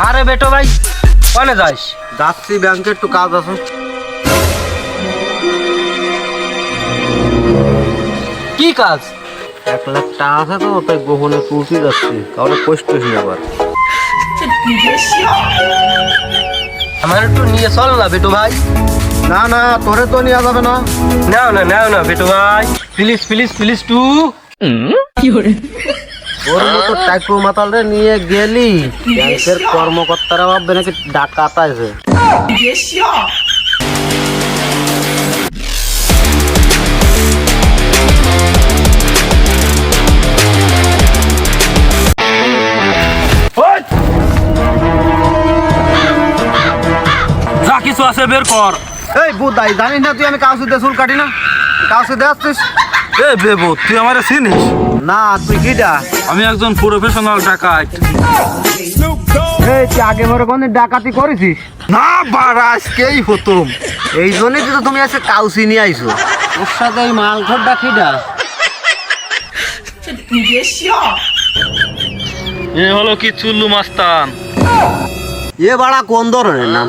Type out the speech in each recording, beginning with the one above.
আরে বেটো ভাই কোনে যাস? যাচ্ছি ব্যাংকে একটু কাজ আছে। কি কাজ? 1 লাখ টাকা আছে তো, তাই গোপনে তুলতে যাচ্ছি, কাউকে কষ্ট হইনি আবার। আমার একটু নিয়ে চল না বেটো ভাই। না না, তোরে তো নেওয়া যাবে না। নাও না বেটো ভাই, প্লিজ প্লিজ প্লিজ টু। ওর মতো টাইকো মাতালরে নিয়ে গেলি ব্যাংকের কর্মকর্তারা ভাববে নাকি ডাকাত আছে। যা কিছু আছে বের কর। এই বুদাই, জানিস না তুই আমি কাউসিতে চুল কাটি না? কাউসিতে আসছিস? এ বেবো, তুই আমারে চিনিস? না, তুই কিটা? আমি একজন প্রফেশনাল ডাকাত। এই তুই আগে বড় কোনদিন ডাকাতি করেছিস? না বার, আজকেই হতম। এই জন্যই তো তুমি আজকে কাউসি নিয়ে আইছো। ওর সাথে এই মালঘরটা কিটা? এ হলো কি চুল্লু মাস্তান। এ বাড়া কোন ধরনের নাম?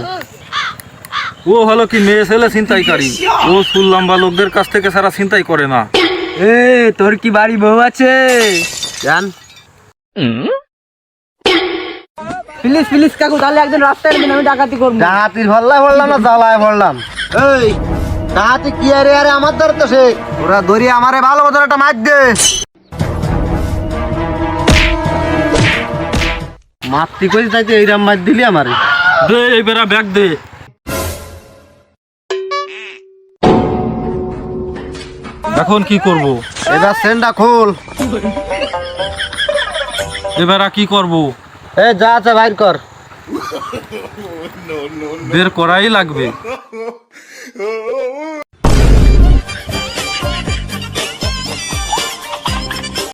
ও হলো কি মেয়ে ছেলে ছিনতাইকারী। ও চুল লম্বা লোকদের কাছ থেকে সারা ছিনতাই করে না। এ তোর কি বাড়ি বউ আছে? জান প্লিজ প্লিজ কাকু, তাহলে একদিন রাস্তায় নেবেন, আমি ডাকাতি করবো। ডাকাতির ভল্লায় ভরলাম না জ্বালায় ভরলাম? এই ডাকাতি কি আরে আরে আমার ধর তো সে, ওরা ধরি আমারে ভালো মতো একটা মার দে। মাতৃ করি তাইতে এইরাম মার দিলি আমারে। দে এই বেড়া ব্যাগ দে। এখন কি করব? এবার সেন্ডা খোল। এবার কি করব? এ যা আছে বাইর কর। বের করাই লাগবে।